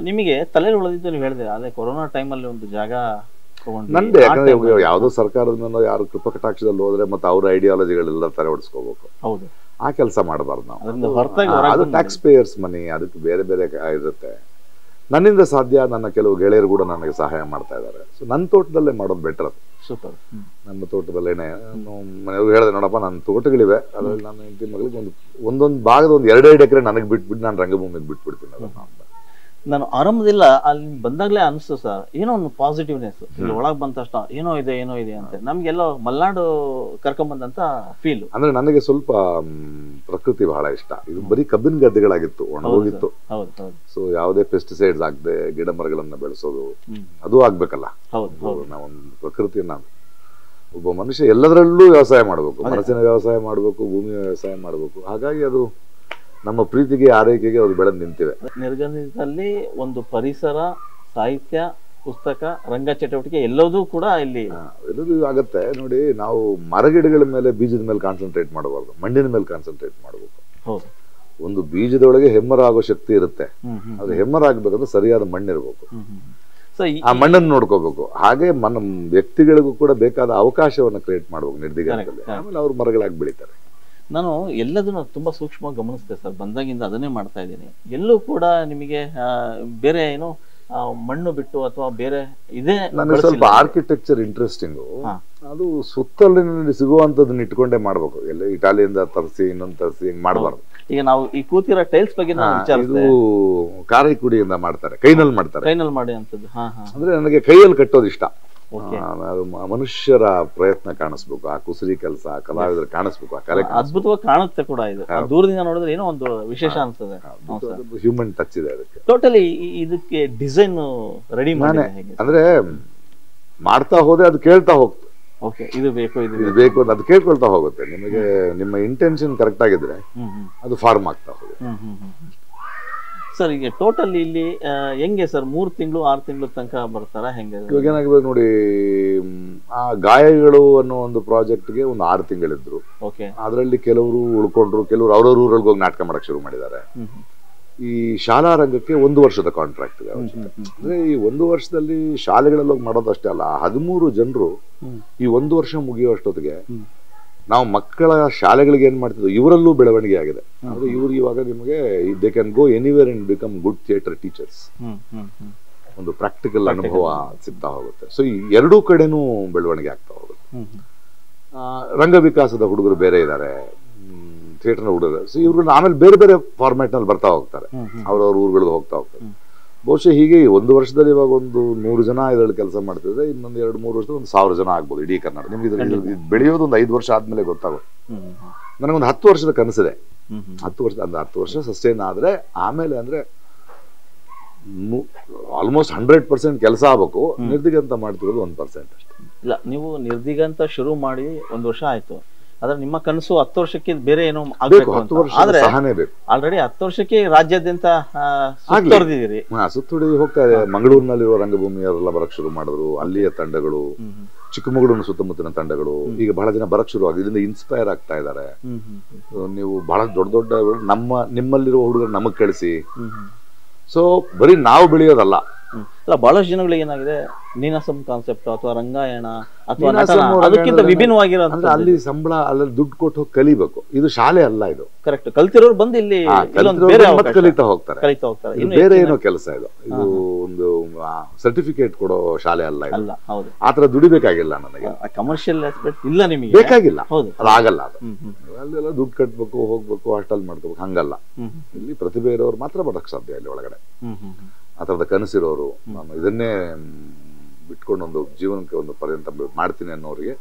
ನಿಮಗೆ ತಲೆ ಉಳಿದಿದ್ದು ನೀವು ಹೇಳಿದ್ರೆ ಅದೇ ಕೊರೋನಾ ಟೈಮಲ್ಲಿ ಒಂದು ಜಾಗ ನಂದೆ. ಯಾಕಂದ್ರೆ ಯಾವ್ದೋ ಸರ್ಕಾರದ ಮೇಲೆ ಯಾರು ಕೃಪಕಟಾಕ್ಷದಲ್ಲಿ ಹೋದ್ರೆ ಮತ್ತೆ ಅವ್ರ ಐಡಿಯಾಲಜಿಗಳೆಲ್ಲ ತರ ಹೊಡಿಸ್ಕೋಬೇಕು. ಹೌದು, ಆ ಕೆಲಸ ಮಾಡಬಾರ್ದು ನಾವು. ಅದು ಟ್ಯಾಕ್ಸ್ ಪೇಯರ್ಸ್ ಮನಿ, ಅದಕ್ಕೆ ಬೇರೆ ಬೇರೆ ಇರುತ್ತೆ. ನನ್ನಿಂದ ಸಾಧ್ಯ, ನನ್ನ ಕೆಲವು ಗೆಳೆಯರು ಕೂಡ ನನಗೆ ಸಹಾಯ ಮಾಡ್ತಾ ಇದ್ದಾರೆ. ಸೊ ನನ್ನ ತೋಟದಲ್ಲೇ ಮಾಡೋದು ಬೆಟರ್. ಅದು ಸೂಪರ್. ನಮ್ಮ ತೋಟದಲ್ಲೇನೆ ಮನೆಯವ್ರು ಹೇಳಿದೆ, ನೋಡಪ್ಪ ನನ್ನ ತೋಟಗಳಿವೆ, ಅದ್ರಲ್ಲಿ ನನ್ನ ಹೆಂಡತಿ ಮಗಳಿಗೆ ಒಂದೊಂದು ಭಾಗದ ಒಂದು 2-2 ಎಕರೆ ನನಗೆ ಬಿಟ್ಬಿಟ್ಟು ನಾನು ರಂಗಭೂಮಿಗೆ ಬಿಟ್ಬಿಡ್ತೀನಿ ಅದನ್ನ ಅಂತ. ನಾನು ಆರಂಭದಿಲ್ಲ ಅಲ್ಲಿ ಬಂದಾಗ್ಲೇ ಅನಿಸ್ತು ಸರ್, ಏನೋ ಒಂದು ಪಾಸಿಟಿವ್ನೆಸ್ ಇಲ್ಲಿ ಒಳಗೆ ಬಂದ ತಕ್ಷಣ ಏನೋ ಇದೆ ಅಂತ ನಮ್ಗೆಲ್ಲೋ ಮಲ್ನಾಡು ಕರ್ಕೊಂಬಂದಂತ ಫೀಲ್. ಅಂದ್ರೆ ನನಗೆ ಸ್ವಲ್ಪ ಪ್ರಕೃತಿ ಬಹಳ ಇಷ್ಟ. ಇದು ಬರೀ ಕಬ್ಬಿನ ಗದ್ದೆಗಳಾಗಿತ್ತು, ಒಣಗೋಗಿತ್ತು. ಸೊ ಯಾವುದೇ ಪೆಸ್ಟಿಸೈಡ್ಸ್ ಆಗದೆ ಗಿಡ ಮರಗಳನ್ನ ಬೆಳೆಸೋದು ಅದು ಆಗ್ಬೇಕಲ್ಲ. ನಾವೊಂದು ಪ್ರಕೃತಿಯನ್ನ, ಒಬ್ಬ ಮನುಷ್ಯ ಎಲ್ಲದರಲ್ಲೂ ವ್ಯವಸಾಯ ಮಾಡಬೇಕು, ಮನಸ್ಸಿನ ವ್ಯವಸಾಯ ಮಾಡಬೇಕು, ಭೂಮಿಯ ವ್ಯವಸಾಯ ಮಾಡಬೇಕು. ಹಾಗಾಗಿ ಅದು ನಮ್ಮ ಪ್ರೀತಿಗೆ ಆರೈಕೆಗೆ ಅದು ಬೆಳೆದು ನಿಂತಿವೆ. ನಿರ್ಗಂಧದಲ್ಲಿ ಒಂದು ಪರಿಸರ, ಸಾಹಿತ್ಯ, ಪುಸ್ತಕ, ರಂಗ ಚಟುವಟಿಕೆ ಎಲ್ಲದೂ ಕೂಡ ಇಲ್ಲಿ ಎಲ್ಲದೂ ಆಗತ್ತೆ. ನೋಡಿ, ನಾವು ಮರಗಿಡಗಳ ಮೇಲೆ, ಬೀಜದ ಮೇಲೆ ಕಾನ್ಸಂಟ್ರೇಟ್ ಮಾಡಬಾರ್ದು, ಮಣ್ಣಿನ ಮೇಲೆ ಕಾನ್ಸಂಟ್ರೇಟ್ ಮಾಡಬೇಕು. ಒಂದು ಬೀಜದೊಳಗೆ ಹೆಮ್ಮರ ಆಗೋ ಶಕ್ತಿ ಇರುತ್ತೆ, ಅದು ಹೆಮ್ಮರ ಆಗ್ಬೇಕಂದ್ರೆ ಸರಿಯಾದ ಮಣ್ಣಿರ್ಬೇಕು, ಆ ಮಣ್ಣನ್ನು ನೋಡ್ಕೋಬೇಕು. ಹಾಗೆ ವ್ಯಕ್ತಿಗಳಿಗೂ ಕೂಡ ಬೇಕಾದ ಅವಕಾಶವನ್ನ ಕ್ರಿಯೇಟ್ ಮಾಡ್ಬೇಕು ನಿರ್ದಿಗಾರದಲ್ಲಿ, ಆಮೇಲೆ ಅವ್ರು ಮರಗಳಾಗಿ ಬೆಳಿತಾರೆ. ನಾನು ಎಲ್ಲದನ್ನು ತುಂಬಾ ಸೂಕ್ಷ್ಮವಾಗಿ ಗಮನಿಸಿದೆ ಸರ್, ಬಂದಾಗಿಂದ ಅದನ್ನೇ ಮಾಡ್ತಾ ಇದ್ದೀನಿ. ಎಲ್ಲೂ ಕೂಡ ನಿಮಗೆ ಬೇರೆ ಏನೋ ಮಣ್ಣು ಬಿಟ್ಟು ಅಥವಾ ಬೇರೆ ಇದೆ. ನನಗೆ ಸ್ವಲ್ಪ ಆರ್ಕಿಟೆಕ್ಚರ್ ಇಂಟ್ರೆಸ್ಟಿಂಗು, ಅದು ಸುತ್ತಲಿನಲ್ಲಿ ಸಿಗುವಂತದನ್ನ ಇಟ್ಕೊಂಡೇ ಮಾಡ್ಬೇಕು. ಎಲ್ಲ ಇಟಾಲಿಯಿಂದ ತರಿಸಿ ಇನ್ನೊಂದು ತರಿಸಿ ಹಿಂಗ್ ಮಾಡಬಾರ್ದು. ಈಗ ನಾವು ಈ ಕೂತಿರೋ ಟೈಲ್ಸ್ ಬಗ್ಗೆ ಇದು ಕಾರೈಕುಡಿಯಿಂದ ಮಾಡ್ತಾರೆ, ಕೈನಲ್ಲಿ ಮಾಡ್ತಾರೆ, ಕೈನಲ್ಲಿ ಮಾಡಿ ಅಂತದ್ದು. ಅಂದ್ರೆ ನನಗೆ ಕೈಯಲ್ಲಿ ಕಟ್ಟೋದು ಇಷ್ಟ. ಮನುಷ್ಯರ ಪ್ರಯತ್ನ ಕಾಣಿಸ್ಬೇಕು, ಆ ಕುಸರಿ ಕೆಲಸ, ಕಲಾವಿದರು ಕಾಣಿಸ್ಬೇಕು, ಆ ಕಲೆ ಅದ್ಭುತವಾಗಿ ಕಾಣುತ್ತೆ ಕೂಡ. ಇದು ದೂರದಿಂದ ನೋಡಿದ್ರೆ ಏನೋ ಒಂದು ವಿಶೇಷ ಅನ್ಸುತ್ತೆ, ಹ್ಯೂಮನ್ ಟಚ್ ಇದೆ ಅದಕ್ಕೆ. ಟೋಟಲಿ ಇದಕ್ಕೆ ಡಿಸೈನ್ ರೆಡಿ ಮಾಡಿ ಅಂದ್ರೆ ಮಾಡ್ತಾ ಹೋದ್ರೆ ಅದು ಕೇಳ್ತಾ ಹೋಗ್ತದೆ. ಇದು ಬೇಕು, ಇದು ಬೇಕು ಅಂತ ಅದು ಕೇಳ್ಕೊಳ್ತಾ ಹೋಗುತ್ತೆ. ನಿಮಗೆ ನಿಮ್ಮ ಇಂಟೆನ್ಷನ್ ಕರೆಕ್ಟ್ ಆಗಿದ್ರೆ ಅದು ಫಾರ್ಮ್ ಆಗ್ತಾ ಹೋಗುತ್ತೆ. ಸರ್ ಈಗ ಟೋಟಲ್ ಇಲ್ಲಿ ಹೆಂಗೆ ಸರ್, 3 ತಿಂಗಳು 6 ತಿಂಗಳು ತನಕ ಬರ್ತಾರ ಹೆಂಗೆ? ಇವಾಗ ಏನಾಗಬೇಕು ನೋಡಿ, ಆ ಗಾಯಗಳು ಅನ್ನೋ ಒಂದು ಪ್ರಾಜೆಕ್ಟ್ಗೆ ಒಂದು 6 ತಿಂಗಳಿದ್ರು. ಅದರಲ್ಲಿ ಕೆಲವರು ಉಳ್ಕೊಂಡ್ರು, ಕೆಲವರು ಅವ್ರವ್ರ ಊರಲ್ಲಿ ಹೋಗಿ ನಾಟಕ ಮಾಡಕ್ ಶುರು ಮಾಡಿದ್ದಾರೆ. ಈ ಶಾಲಾ ರಂಗಕ್ಕೆ 1 ವರ್ಷದ ಕಾಂಟ್ರಾಕ್ಟ್ ಇದೆ. ಅಂದ್ರೆ ಈ 1 ವರ್ಷದಲ್ಲಿ ಶಾಲೆಗಳಲ್ಲಿ ಹೋಗಿ ಮಾಡೋದು ಅಷ್ಟೇ ಅಲ್ಲ, 13 ಜನರು ಈ 1 ವರ್ಷ ಮುಗಿಯುವಷ್ಟೊತ್ತಿಗೆ ನಾವು ಮಕ್ಕಳ ಶಾಲೆಗಳಿಗೆ ಏನ್ ಮಾಡ್ತಿದ್ವಿ, ಇವರಲ್ಲೂ ಬೆಳವಣಿಗೆ ಆಗಿದೆ. ಅಂದ್ರೆ ಇವ್ರು ಇವಾಗ ನಿಮಗೆ they can go anywhere and become good theatre teachers. ಒಂದು ಪ್ರಾಕ್ಟಿಕಲ್ ಅನುಭವ ಸಿಗ್ತಾ ಹೋಗುತ್ತೆ. ಸೊ ಈ 2 ಕಡೆನೂ ಬೆಳವಣಿಗೆ ಆಗ್ತಾ ಹೋಗುತ್ತೆ. ರಂಗ ವಿಕಾಸದ ಹುಡುಗರು ಬೇರೆ ಇದ್ದಾರೆ, ಥಿಯೇಟರ್ನ ಹುಡುಗರು. ಸೊ ಇವ್ರು ಆಮೇಲೆ ಬೇರೆ ಬೇರೆ ಫಾರ್ಮ್ಯಾಟ್ ನಲ್ಲಿ ಬರ್ತಾ ಹೋಗ್ತಾರೆ, ಅವ್ರವ್ರ ಊರುಗಳಿಗೆ ಹೋಗ್ತಾ ಹೋಗ್ತಾರೆ. ಬಹುಶಃ ಹೀಗೆ 1 ವರ್ಷದಲ್ಲಿ ಇವಾಗ ಒಂದು 100 ಜನ ಇದರಲ್ಲಿ ಕೆಲಸ ಮಾಡ್ತಿದ್ರೆ, ಇನ್ನೊಂದು 2-3 ವರ್ಷದಲ್ಲಿ ಒಂದು 1000 ಜನ ಆಗ್ಬೋದು ಇಡೀ ಕರ್ನಾಟಕ. ನಿಮ್ಗೆ ಬೆಳೆಯೋದು ಒಂದು 5 ವರ್ಷ ಆದ್ಮೇಲೆ ಗೊತ್ತಾಗುತ್ತೆ. ನನಗೊಂದು 10 ವರ್ಷದ ಕನಸಿದೆ. 10 ವರ್ಷ ಸಸ್ಟೈನ್ ಆದ್ರೆ ಆಮೇಲೆ ಅಂದ್ರೆ ಆಲ್ಮೋಸ್ಟ್ 100% ಕೆಲಸ ಆಗ್ಬೇಕು. ನಿರ್ದಿಗಂತ ಮಾಡ್ತಿರೋದು 1% ಅಷ್ಟೇ. ಇಲ್ಲ, ನೀವು ನಿರ್ದಿಗಂತ ಶುರು ಮಾಡಿ 1 ವರ್ಷ ಆಯ್ತು, ಆದ್ರೆ ನಿಮ್ಮ ಕನಸು 10 ವರ್ಷಕ್ಕೆ ಬೇರೆ ಏನೋ ಆಗ್ಬೇಕು. ಆದ್ರೆ ಆಲ್ರೆಡಿ 10 ವರ್ಷಕ್ಕೆ ರಾಜ್ಯಾದ್ಯಂತ ಸುತ್ತುವರೆದಿದ್ದೀರಿ. ಸುತ್ತುವರಿ ಹೋಗ್ತಾ ಇದೆ. ಮಂಗಳೂರಿನಲ್ಲಿರುವ ರಂಗಭೂಮಿಯವರೆಲ್ಲ ಬರಕ್ ಶುರು ಮಾಡಿದ್ರು, ಅಲ್ಲಿಯ ತಂಡಗಳು, ಚಿಕ್ಕಮಗಳೂರಿನ ಸುತ್ತಮುತ್ತಲಿನ ತಂಡಗಳು ಈಗ ಬಹಳ ಜನ ಬರಕ್ ಶುರು ಆಗಿದೆ. ಇದರಿಂದ ಇನ್ಸ್ಪೈರ್ ಆಗ್ತಾ ಇದ್ದಾರೆ. ನೀವು ಬಹಳ ದೊಡ್ಡ ದೊಡ್ಡ ನಿಮ್ಮಲ್ಲಿರುವ ಹುಡುಗರು ನಮಗ್ ಕಳಿಸಿ. ಸೊ ಬರೀ ನಾವು ಬೆಳೆಯೋದಲ್ಲ, ಬಹಳಷ್ಟು ಜನಗಳಿಗೆ ಏನಾಗಿದೆ, ನೀನಾಸಂ ಕಾನ್ಸೆಪ್ಟ್ ಅಥವಾ ರಂಗಾಯಣ ಅಥವಾ ಅದಕ್ಕಿಂತ ವಿಭಿನ್ನವಾಗಿರೋ ಅಲ್ಲಿ ಸಂಬಳ, ಅಲ್ಲಿ ದುಡ್ಡು ಕೊಟ್ಟು ಹೋಗಿ ಕಲಿಬೇಕು. ಇದು ಶಾಲೆ ಅಲ್ಲ, ಇದು ಕರೆಕ್ಟ್. ಕಲ್ತಿರೋರು ಬಂದು ಇಲ್ಲಿ ಕಲಿತಾ ಹೋಗ್ತಾರೆ. ಬೇರೆ ಏನೋ ಕೆಲಸ ಇದು. ಇದು ಒಂದು ಸರ್ಟಿಫಿಕೇಟ್ ಕೊಡೋ ಶಾಲೆ ಅಲ್ಲ, ಆತರ ದುಡಿಬೇಕಾಗಿಲ್ಲ ನನಗೆ. ಕಮರ್ಷಿಯಲ್ ಆಸ್ಪೆಕ್ಟ್ ಇಲ್ಲ ನಿಮಗೆ ಬೇಕಾಗಿಲ್ಲ, ಅದಾಗಲ್ಲ. ಅದು ಅಲ್ಲೆಲ್ಲ ದುಡ್ಡು ಕಟ್ಬೇಕು, ಹೋಗ್ಬೇಕು, ಹಾಸ್ಟೆಲ್ ಮಾಡ್ಕೋಬೇಕು, ಹಂಗಲ್ಲ. ಇಲ್ಲಿ ಪ್ರತಿಭೆ ಇರೋರು ಮಾತ್ರ ಬರಕ್ ಸಾಧ್ಯ ಇಲ್ಲಿ ಒಳಗಡೆ. ಆ ಥರದ ಕನಸಿರೋರು, ನಾನು ಇದನ್ನೇ ಬಿಟ್ಕೊಂಡು ಒಂದು ಜೀವನಕ್ಕೆ ಒಂದು ಪರ್ಯಂತ ಮಾಡ್ತೀನಿ ಅನ್ನೋರಿಗೆ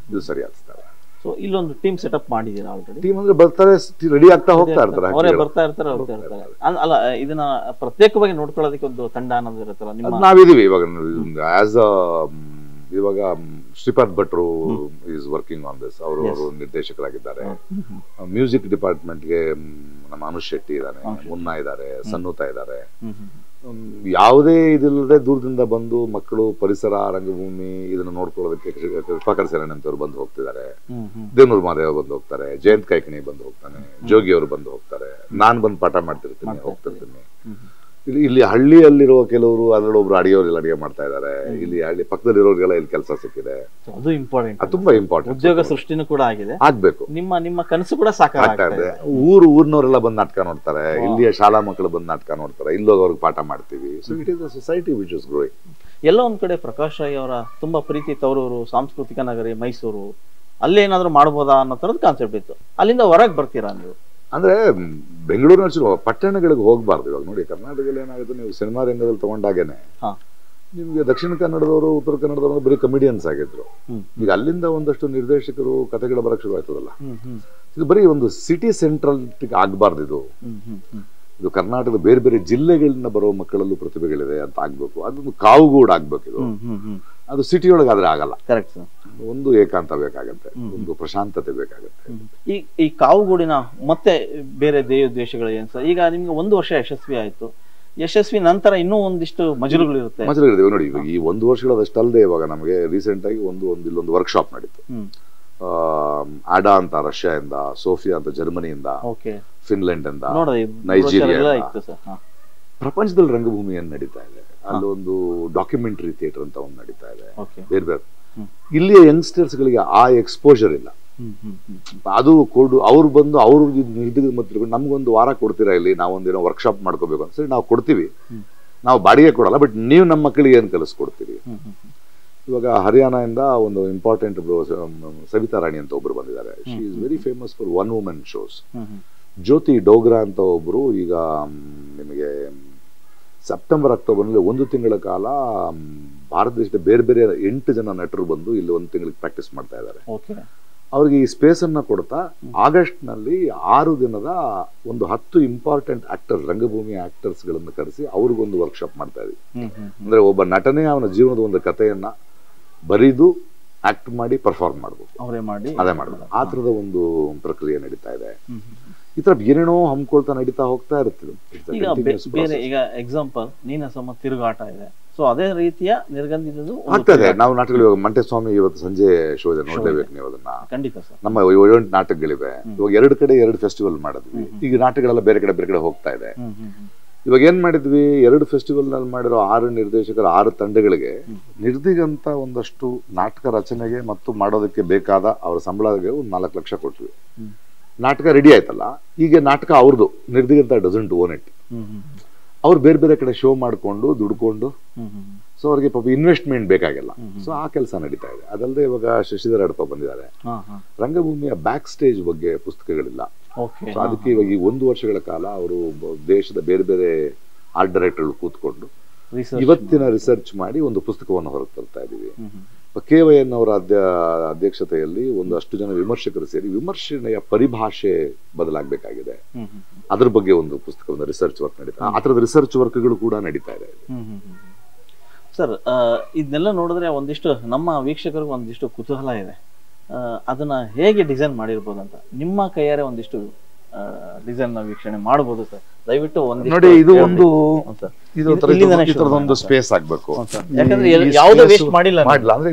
ಇದು ಸರಿ ಅನಿಸ್ತಾರೆ. ಸೊ ಇಲ್ಲೊಂದು ಟೀಮ್ ಸೆಟಪ್ ಮಾಡಿದೀರಾ ಆಲ್ರೆಡಿ? ಟೀಮ್ ಅಂದ್ರೆ ಬರ್ತಾರೆ, ರೆಡಿ ಆಗ್ತಾ ಹೋಗ್ತಾ ಇರ್ತಾರೆ, ಅವರೇ ಬರ್ತಾ ಇರ್ತಾರೆ, ಹೋಗ್ತಾ ಇರ್ತಾರೆ. ಅಲ್ಲ, ಇದನ್ನ ಪ್ರತ್ಯೇಕವಾಗಿ ನೋಡ್ಕೊಳ್ಳೋದಕ್ಕೆ ಒಂದು ತಂಡ ಅನ್ನೋದು ಇರುತ್ತಲ್ಲ, ನಾವಿದೀವಿ ಇವಾಗ. ಆಸ್ ಇವಾಗ ಶ್ರೀಪಾದ್ ಭಟ್ರು ಈಸ್ ವರ್ಕಿಂಗ್ ಆನ್ ದಿಸ್, ಅವರು ನಿರ್ದೇಶಕರಾಗಿದ್ದಾರೆ. ಮ್ಯೂಸಿಕ್ ಡಿಪಾರ್ಟ್ಮೆಂಟ್ಗೆ ನಮ್ಮ ಅನುಷ್ ಶೆಟ್ಟಿ ಇದ್ದಾರೆ, ಮುನ್ನಾ ಇದ್ದಾರೆ, ಸನ್ನುತಾ ಇದ್ದಾರೆ. ಯಾವುದೇ ಇದಿಲ್ಲದೆ ದೂರದಿಂದ ಬಂದು ಮಕ್ಕಳು ಪರಿಸರ ರಂಗಭೂಮಿ ಇದನ್ನ ನೋಡ್ಕೊಳ್ಳೋದಕ್ಕೆ ಕೃಪಾಕರ್ ಸೇನನ್ ಅಂತವ್ರು ಬಂದು ಹೋಗ್ತಿದ್ದಾರೆ, ದೇವನೂರು ಮಾದೇವ ಬಂದು ಹೋಗ್ತಾರೆ, ಜಯಂತ್ ಕಾಯ್ಕಿಣಿ ಬಂದು ಹೋಗ್ತಾನೆ, ಜೋಗಿ ಅವರು ಬಂದು ಹೋಗ್ತಾರೆ, ನಾನ್ ಬಂದು ಪಾಠ ಮಾಡ್ತಿರ್ತೀನಿ, ಹೋಗ್ತಿರ್ತೀನಿ. ಇಲ್ಲಿ ಹಳ್ಳಿಯಲ್ಲಿರುವ ಕೆಲವರು ಅದರಲ್ಲಿ ಒಬ್ರು ಅಡಿಗೆಯವರೆಲ್ಲ ಅಡಿಗೆ ಮಾಡ್ತಾ ಇದ್ದಾರೆ. ಇಲ್ಲಿ ಹಳ್ಳಿ ಪಕ್ಕದಲ್ಲಿರೋರಿಗೆಲ್ಲ ಇಲ್ಲಿ ಕೆಲಸ ಸಿಕ್ಕಿದೆ. ಅದು ಇಂಪಾರ್ಟೆಂಟ್, ಅದು ತುಂಬಾ ಇಂಪಾರ್ಟೆಂಟ್. ಉದ್ಯೋಗ ಸೃಷ್ಟಿನೂ ಕೂಡ ಆಗಿದೆ, ಆಗ್ಬೇಕು. ನಿಮ್ಮ ಕನಸು ಕೂಡ ಸಾಕಾಗ್ತಾ ಇದೆ. ಊರಿನವರೆಲ್ಲ ಬಂದು ನಾಟಕ ನೋಡ್ತಾರೆ, ಇಲ್ಲಿಯ ಶಾಲಾ ಮಕ್ಕಳು ಬಂದು ನಾಟಕ ನೋಡ್ತಾರೆ, ಇಲ್ಲೋಗಿ ಅವ್ರಿಗೆ ಪಾಠ ಮಾಡ್ತೀವಿ. So it is a society which is growing. ಎಲ್ಲ ಒಂದ್ ಕಡೆ ಪ್ರಕಾಶ್ ರೈ ಅವರ ತುಂಬಾ ಪ್ರೀತಿ ತವರೂರು, ಸಾಂಸ್ಕೃತಿಕ ನಗರಿ ಮೈಸೂರು, ಅಲ್ಲೇನಾದ್ರೂ ಮಾಡ್ಬೋದಾ ಅನ್ನೋ ತರದ ಕಾನ್ಸೆಪ್ಟ್ ಇತ್ತು. ಅಲ್ಲಿಂದ ಹೊರಗೆ ಬರ್ತೀರಾ ನೀವು? ಅಂದ್ರೆ ಬೆಂಗಳೂರಿನ ಪಟ್ಟಣಗಳಿಗೆ ಹೋಗ್ಬಾರ್ದು. ಇವಾಗ ನೋಡಿ, ಕರ್ನಾಟಕದಲ್ಲಿ ಏನಾಗುತ್ತೆ, ನೀವು ಸಿನಿಮಾ ರಂಗದಲ್ಲಿ ತಗೊಂಡಾಗೇನೆ ನಿಮ್ಗೆ ದಕ್ಷಿಣ ಕನ್ನಡದವರು, ಉತ್ತರ ಕನ್ನಡದವರು ಬರೀ ಕಮಿಡಿಯನ್ಸ್ ಆಗಿದ್ರು. ಈಗ ಅಲ್ಲಿಂದ ಒಂದಷ್ಟು ನಿರ್ದೇಶಕರು ಕಥೆಗಳ ಬರಕ್ ಶುರು ಆಯ್ತದಲ್ಲ. ಇದು ಬರೀ ಒಂದು ಸಿಟಿ ಸೆಂಟ್ರಲ್ ಆಗ್ಬಾರ್ದು. ಇದು ಕರ್ನಾಟಕದ ಬೇರೆ ಬೇರೆ ಜಿಲ್ಲೆಗಳಿಂದ ಬರೋ ಮಕ್ಕಳಲ್ಲೂ ಪ್ರತಿಭೆಗಳಿದೆ ಅಂತ ಆಗ್ಬೇಕು. ಅದೊಂದು ಕಾವುಗೂಡು ಆಗ್ಬೇಕು. ಇದು ಅದು ಸಿಟಿಯೊಳಗಾದ್ರೆ ಆಗಲ್ಲ. ಕರೆಕ್ಟ್. ಒಂದು ಏಕಾಂತ ಬೇಕಾಗತ್ತೆ, ಒಂದು ಪ್ರಶಾಂತತೆ ಬೇಕಾಗತ್ತೆ. ಈ ಕಾವುಗೂಡಿನ ಮತ್ತೆ ಬೇರೆ ದೇಶಗಳು ಏನ್ ಸರ್? ಈಗ ನಿಮ್ಗೆ 1 ವರ್ಷ ಯಶಸ್ವಿ ಆಯ್ತು, ಯಶಸ್ವಿ ನಂತರ ಇನ್ನೂ ಒಂದಿಷ್ಟು ಮಜಲುಗಳಿರುತ್ತೆ. ನೋಡಿ, ಇವಾಗ ಈ 1 ವರ್ಷಗಳದಷ್ಟಲ್ಲದೆ ಇವಾಗ ನಮಗೆ ರೀಸೆಂಟ್ ಆಗಿ ಇಲ್ಲೊಂದು ವರ್ಕ್ಶಾಪ್ ನಡೀತು. ಆಡಾ ಅಂತ ರಷ್ಯಾದಿಂದ, ಸೋಫಿಯಾ ಅಂತ ಜರ್ಮನಿಯಿಂದ, ಫಿನ್ಲೆಂಡ್ ಇಂದ, ನೈಜೀರಿಯಾ, ಪ್ರಪಂಚದಲ್ಲಿ ರಂಗಭೂಮಿ ಏನ್ ನಡೀತಾ ಇದೆ. ಅಲ್ಲೊಂದು ಡಾಕ್ಯುಮೆಂಟರಿ ಥಿಯೇಟರ್ ಅಂತ ಒಂದು ನಡೀತಾ ಇದೆ. ಬೇರೆ ಬೇರೆ ಇಲ್ಲಿಯ ಯಂಗ್ಸ್ಟರ್ಸ್ ಗಳಿಗೆ ಆ ಎಕ್ಸ್ಪೋಜರ್ ಇಲ್ಲ. ಅದು ಅವ್ರು ಬಂದು ಅವ್ರು ನಿರ್ದಿಷ್ಟ ನಮ್ಗೊಂದು ವಾರ ಕೊಡ್ತೀರಾ ಇಲ್ಲಿ, ನಾವೊಂದೇನೋ ವರ್ಕ್ಶಾಪ್ ಮಾಡ್ಕೋಬೇಕು ಅಂತ. ಸರಿ, ನಾವು ಕೊಡ್ತೀವಿ, ನಾವು ಬಾಡಿಗೆ ಕೊಡಲ್ಲ, ಬಟ್ ನೀವು ನಮ್ಮ ಮಕ್ಕಳಿಗೆ ಏನ್ ಕಲಿಸ್ಕೊಡ್ತೀವಿ. ಇವಾಗ ಹರಿಯಾಣ ಇಂದ ಒಂದು ಇಂಪಾರ್ಟೆಂಟ್ ಸವಿತಾ ರಾಣಿ ಅಂತ ಒಬ್ರು ಬಂದಿದ್ದಾರೆ. She is very famous for one women shows. Jyoti Dogra ಅಂತ ಒಬ್ರು, ಈಗ ನಿಮಗೆ ಸೆಪ್ಟೆಂಬರ್ ಅಕ್ಟೋಬರ್ನಲ್ಲಿ 1 ತಿಂಗಳ ಕಾಲ ಭಾರತ ದೇಶದ ಬೇರೆ ಬೇರೆ 8 ಜನ ನಟರು ಬಂದು ಇಲ್ಲಿ 1 ತಿಂಗಳಿಗೆ ಪ್ರಾಕ್ಟೀಸ್ ಮಾಡ್ತಾ ಇದ್ದಾರೆ. ಅವ್ರಿಗೆ ಈ ಸ್ಪೇಸ್ ಅನ್ನ ಕೊಡ್ತಾ ಆಗಸ್ಟ್ ನಲ್ಲಿ 6 ದಿನದ ಒಂದು 10 ಇಂಪಾರ್ಟೆಂಟ್ ಆಕ್ಟರ್ಸ್, ರಂಗಭೂಮಿ ಆಕ್ಟರ್ಸ್ ಗಳನ್ನ ಕರೆಸಿ ಅವ್ರಿಗೊಂದು ವರ್ಕ್ಶಾಪ್ ಮಾಡ್ತಾ ಇದೀವಿ. ಅಂದ್ರೆ ಒಬ್ಬ ನಟನೆ ಅವನ ಜೀವನದ ಒಂದು ಕಥೆಯನ್ನ ಬರೀದು ಆಕ್ಟ್ ಮಾಡಿ ಪರ್ಫಾರ್ಮ್ ಮಾಡ್ಬೋದು, ಅದೇ ಮಾಡ್ಬೋದು. ಆ ತರದ ಒಂದು ಪ್ರಕ್ರಿಯೆ ನಡೀತಾ ಇದೆ. ಈ ತರ ಏನೇನೋ ಹಮ್ಕೊಳ್ತಾ ನಡೀತಾ ಹೋಗ್ತಾ ಇರ್ತೀವಿ. ಈಗ ಎಕ್ಸಾಂಪಲ್ ನೀನಾಸಮ ತಿರುಗಾಟ ಇದೆ, ಸೊ ಅದೇ ರೀತಿಯ ನಿರ್ಗಂಧಿಸಿದ್ದು ಆಗ್ತದೆ. ನಾವು ನಾಟಕಗಳು ಇವಾಗ ಮಂಟೆಸ್ವಾಮಿ ಇವತ್ತು ಸಂಜೆ ಶೋ ಇದೆ, ನೋಡ್ಲೇಬೇಕು ನೀವು ಅದನ್ನ. ಖಂಡಿತ ಸರ್. ನಮ್ಮ 7 ನಾಟಕಗಳಿವೆ. ಇವಾಗ 2 ಕಡೆ 2 ಫೆಸ್ಟಿವಲ್ ಮಾಡಿದ್ವಿ. ಈಗ ನಾಟಕಗಳೆಲ್ಲ ಬೇರೆ ಕಡೆ ಹೋಗ್ತಾ ಇದೆ. ಇವಾಗ ಏನ್ ಮಾಡಿದ್ವಿ, 2 ಫೆಸ್ಟಿವಲ್ ನಲ್ಲಿ ಮಾಡಿರೋ 6 ನಿರ್ದೇಶಕರ 6 ತಂಡಗಳಿಗೆ ನಿರ್ದಿಗಂತ ಒಂದಷ್ಟು ನಾಟಕ ರಚನೆಗೆ ಮತ್ತು ಮಾಡೋದಕ್ಕೆ ಬೇಕಾದ ಅವರ ಸಂಬಳಗೆ 4 ಲಕ್ಷ ಕೊಟ್ವಿ. ನಾಟಕ ರೆಡಿ ಆಯ್ತಲ್ಲ, ಈಗ ನಾಟಕ ಅವ್ರದ್ದು, ನಿರ್ದಿಗಂತ ಡಸಂಟ್ ಓನ್ ಇಟ್. ಅವ್ರು ಬೇರೆ ಬೇರೆ ಕಡೆ ಶೋ ಮಾಡ್ಕೊಂಡು ದುಡ್ಕೊಂಡು, ಸೊ ಅವ್ರಿಗೆ ಪಾಪ ಇನ್ವೆಸ್ಟ್ಮೆಂಟ್ ಬೇಕಾಗಿಲ್ಲ. ಸೊ ಆ ಕೆಲಸ ನಡೀತಾ ಇದೆ. ಅದಲ್ಲದೆ ಇವಾಗ ಶಶಿಧರ್ ಅಡಪ ಬಂದಿದ್ದಾರೆ. ರಂಗಭೂಮಿಯ ಬ್ಯಾಕ್ ಸ್ಟೇಜ್ ಬಗ್ಗೆ ಪುಸ್ತಕಗಳಿಲ್ಲ. ಸೊ ಅದಕ್ಕೆ ಇವಾಗ ಈ 1 ವರ್ಷಗಳ ಕಾಲ ಅವರು ದೇಶದ ಬೇರೆ ಬೇರೆ ಆರ್ಟ್ ಡೈರೆಕ್ಟರ್ಗಳು ಕೂತ್ಕೊಂಡು ಇವತ್ತಿನ ರಿಸರ್ಚ್ ಮಾಡಿ ಒಂದು ಪುಸ್ತಕವನ್ನು ಹೊರಗೆ ತರ್ತಾ ಇದೀವಿ. KYN ಅವರ ಅಧ್ಯಕ್ಷತೆಯಲ್ಲಿ ಒಂದಷ್ಟು ಜನ ವಿಮರ್ಶಕರು ಸೇರಿ ವಿಮರ್ಶನೆಯ ಪರಿಭಾಷೆ ಬದಲಾಗಬೇಕಾಗಿದೆ. ಅದ್ರ ಬಗ್ಗೆ ಒಂದು ಪುಸ್ತಕವನ್ನು ರಿಸರ್ಚ್ ವರ್ಕ್ ನಡೀತಾ, ಆ ತರದ ರಿಸರ್ಚ್ ವರ್ಕ್ಗಳು ಕೂಡ ನಡೀತಾ ಇದೆ. ಸರ್, ಇದನ್ನೆಲ್ಲ ನೋಡಿದ್ರೆ ಒಂದಿಷ್ಟು ನಮ್ಮ ವೀಕ್ಷಕರಿಗೆ ಒಂದಿಷ್ಟು ಕುತೂಹಲ ಇದೆ. ಅದನ್ನ ಹೇಗೆ ಡಿಸೈನ್ ಮಾಡಿರ್ಬೋದು ಅಂತ ನಿಮ್ಮ ಕೈಯಾರೆ ಒಂದಿಷ್ಟು ಡಿಸೈನ್ ವೀಕ್ಷಣೆ ಮಾಡಬಹುದು ಸರ್. ದಯವಿಟ್ಟು ನೋಡಿ, ಇದು ಒಂದು ಸ್ಪೇಸ್ ಆಗ್ಬೇಕು. ಯಾಕಂದ್ರೆ ಯಾವುದೇ ವೇಸ್ಟ್ ಮಾಡಿಲ್ಲ ಅಂದ್ರೆ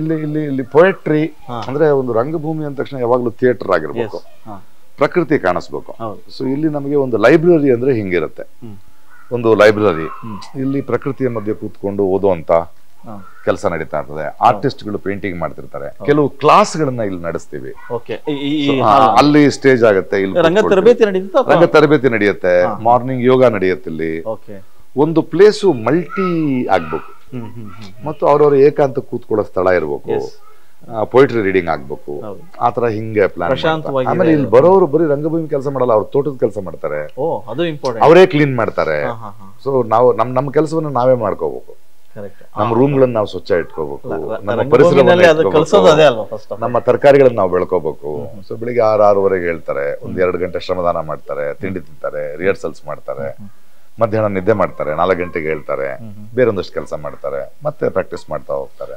ಇಲ್ಲಿ ಪೊಯೆಟ್ರಿ ಅಂದ್ರೆ ಒಂದು ರಂಗಭೂಮಿ ಅಂದ ತಕ್ಷಣ ಯಾವಾಗ್ಲೂ ಥಿಯೇಟರ್ ಆಗಿರ್ಬೇಕು, ಪ್ರಕೃತಿ ಕಾಣಿಸ್ಬೇಕು. ಸೊ ಇಲ್ಲಿ ನಮಗೆ ಒಂದು ಲೈಬ್ರರಿ ಅಂದ್ರೆ ಹಿಂಗಿರುತ್ತೆ. ಒಂದು ಲೈಬ್ರರಿ, ಇಲ್ಲಿ ಪ್ರಕೃತಿಯ ಮಧ್ಯೆ ಕೂತ್ಕೊಂಡು ಓದುವಂತ ಕೆಲಸ ನಡೀತಾ ಇರ್ತದೆ. ಆರ್ಟಿಸ್ಟ್ಗಳು ಪೇಂಟಿಂಗ್ ಮಾಡ್ತಿರ್ತಾರೆ. ಕೆಲವು ಕ್ಲಾಸ್ ಗಳನ್ನ ಇಲ್ಲಿ ನಡೆಸ್ತೀವಿ. ಅಲ್ಲಿ ಸ್ಟೇಜ್ ಆಗುತ್ತೆ, ಇಲ್ಲಿ ರಂಗ ತರಬೇತಿ ನಡೆಯುತ್ತೆ. ಮಾರ್ನಿಂಗ್ ಯೋಗ ನಡೆಯುತ್ತೆ. ಇಲ್ಲಿ ಒಂದು ಪ್ಲೇಸು ಮಲ್ಟಿ ಆಗ್ಬೇಕು ಮತ್ತು ಅವ್ರವ್ರ ಏಕಾಂತ ಕೂತ್ಕೊಳ್ಳೋ ಸ್ಥಳ ಇರ್ಬೇಕು. ಪೊಯಿಟ್ರಿ ರೀಡಿಂಗ್ ಆಗ್ಬೇಕು. ಆತರ ಹಿಂಗೆ ಪ್ಲಾನ್. ಆಮೇಲೆ ಇಲ್ಲಿ ಬರೋರು ಬರೀ ರಂಗಭೂಮಿ ಕೆಲಸ ಮಾಡಲ್ಲ, ಅವ್ರ ತೋಟದ ಕೆಲಸ ಮಾಡ್ತಾರೆ, ಅವರೇ ಕ್ಲೀನ್ ಮಾಡ್ತಾರೆ. ಸೊ ನಾವು ನಮ್ಮ ಕೆಲಸವನ್ನ ನಾವೇ ಮಾಡ್ಕೋಬೇಕು. ನಮ್ಮ ರೂಮ್ ಗಳನ್ನ ನಾವು ಸ್ವಚ್ಛ ಇಟ್ಕೋಬೇಕು, ನಮ್ಮ ಪರಿಸರವನ್ನ, ನಮ್ಮ ತರಕಾರಿಗಳನ್ನ ನಾವು ಬೆಳ್ಕೋಬೇಕು. ಸೊ ಬೆಳಿಗ್ಗೆ 6-6:30 ಹೇಳ್ತಾರೆ, 1-2 ಗಂಟೆ ಶ್ರಮದಾನ ಮಾಡ್ತಾರೆ, ತಿಂಡಿ ತಿಂತಾರೆ, ರಿಹರ್ಸಲ್ಸ್ ಮಾಡ್ತಾರೆ, ಮಧ್ಯಾಹ್ನ ನಿದ್ದೆ ಮಾಡ್ತಾರೆ, 4 ಗಂಟೆಗೆ ಹೇಳ್ತಾರೆ, ಬೇರೊಂದಷ್ಟು ಕೆಲಸ ಮಾಡ್ತಾರೆ, ಮತ್ತೆ ಪ್ರಾಕ್ಟೀಸ್ ಮಾಡ್ತಾ ಹೋಗ್ತಾರೆ.